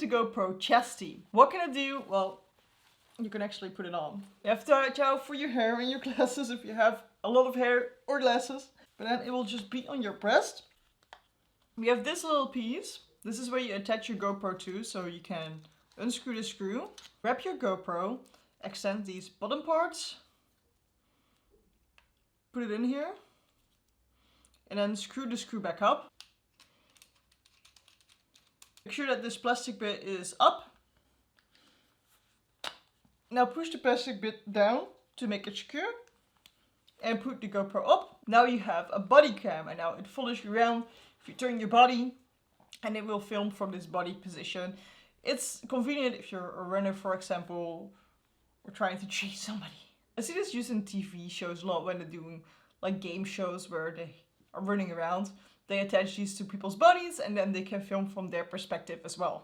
the GoPro Chesty. What can it do? Well, you can actually put it on. You have to watch out for your hair and your glasses if you have a lot of hair or glasses. But then it will just be on your breast. We have this little piece. This is where you attach your GoPro to, so you can unscrew the screw, grab your GoPro, extend these bottom parts, put it in here, and then screw the screw back up. Make sure that this plastic bit is up. Now push the plastic bit down to make it secure and put the GoPro up. Now you have a body cam, and now it follows you around. If you turn your body, and it will film from this body position. It's convenient if you're a runner, for example, or trying to chase somebody. I see this used in TV shows a lot when they're doing like game shows where they are running around. They attach these to people's bodies and then they can film from their perspective as well.